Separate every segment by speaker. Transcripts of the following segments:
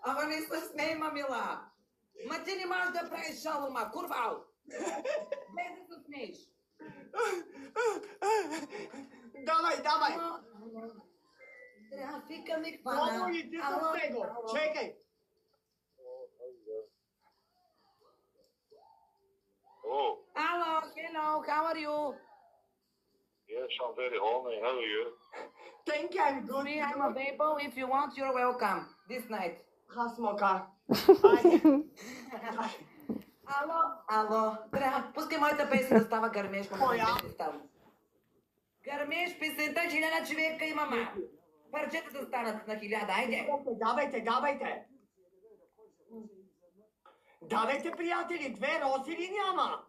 Speaker 1: Ама не се смей, мамила. Ма ти не можеш да правиш шалома, курвал. Без да се смееш.
Speaker 2: Давай.
Speaker 1: Трафика ми хвана.
Speaker 2: Много иди с него. Чекай.
Speaker 3: Oh,
Speaker 1: Hello, how are you?
Speaker 3: yes, I'm very horny. How are you?
Speaker 2: Thank you, I'm good.
Speaker 1: Me, I'm available. If you want, you're welcome this night.
Speaker 2: Хасмока.
Speaker 1: Ало. Пускай моята песен да става гърмеж.
Speaker 2: Коя?
Speaker 1: Гърмеж, песента 1000 човека има, ма. Парчета да станат на 1000, айде.
Speaker 2: Давайте. Давайте, приятели, 2 рози ли няма?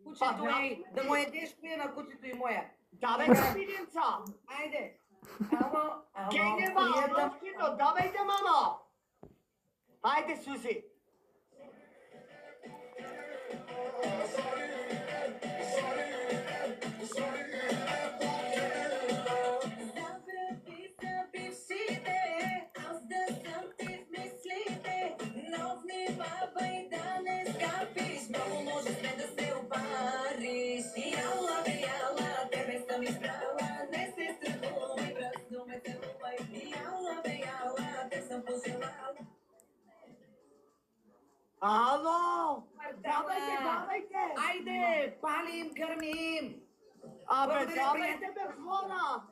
Speaker 1: Кучето ей, да му едеш коя на кучето и моя.
Speaker 2: Давайте, пиденца.
Speaker 1: Айде. Ало.
Speaker 2: Генева, Аловкино, давайте, мамо. Айде, Сузи. Ало! Давайте!
Speaker 1: Айде, палим, гърмим.
Speaker 2: Абе, давайте, бе, хора!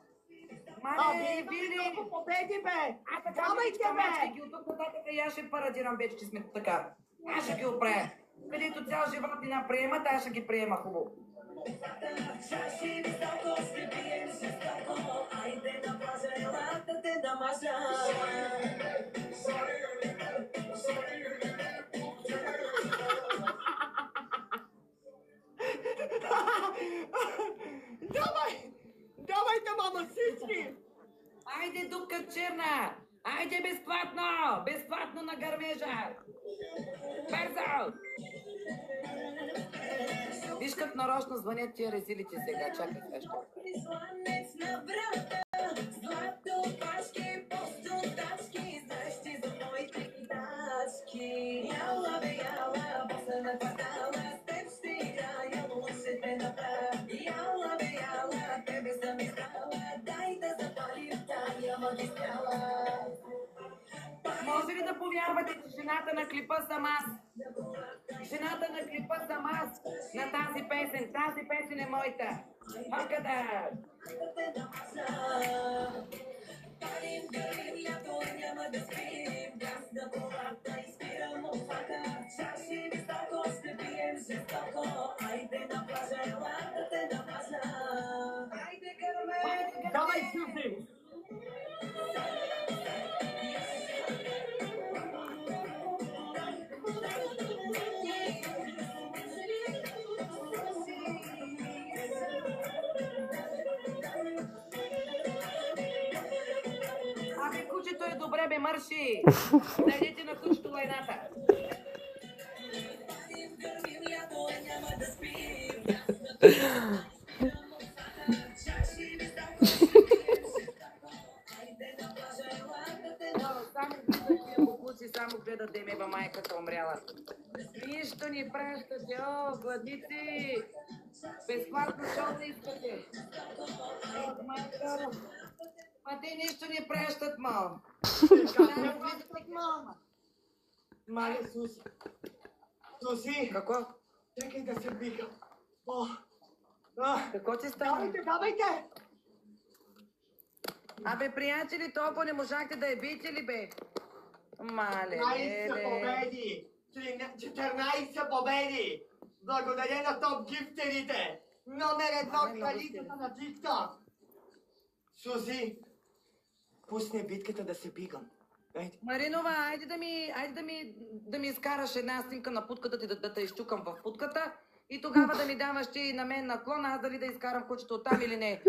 Speaker 1: Мале, вили.
Speaker 2: Много победи, бе!
Speaker 1: Давайте,
Speaker 2: Давайте, бе!
Speaker 1: От тук нататък и аз ще парадирам вече, че сме така. Аз ще ги оправя. Където цял живот ни наприемат, аз ще ги приема хубаво.
Speaker 2: Давайте, мама, всички!
Speaker 1: Айде, дупка черна! Айде, безплатно на гърмежа! Бързо! Виж как нарочно звънят тия резилите сега, чакай също. Може ли да повярвате, че жената на клипа съм аз? Жената на клипа съм аз на тази песен. Тази песен е моята. Магада!
Speaker 2: Давай, Сузи!
Speaker 1: Абе, кучето е добре, бе, мърши! Дайте на кучето лайната! Само гледат Демева майката умряла. Нищо ни пращате, о, гладници! Безплатно шоу не искате. Ма те нищо ни пращат, мал.
Speaker 2: Мале, Сузи. Сузи!
Speaker 1: Какво?
Speaker 2: Чакай да се бигам.
Speaker 1: Какво ти става?
Speaker 2: Давайте!
Speaker 1: Абе, приятели, толкова не можахте да я биете ли, бе? Мале,
Speaker 2: 13 победи! 14 победи! Благодаря на топ гифтерите! Номер 1 кралицата на TikTok! Сузи, пусне битката да се бигам.
Speaker 1: Маринова, айде да ми изкараш една снимка на путката ти, да те изчукам в путката и тогава да ми даваш ти на мен наклон, аз дали да изкарам кучето оттам или не.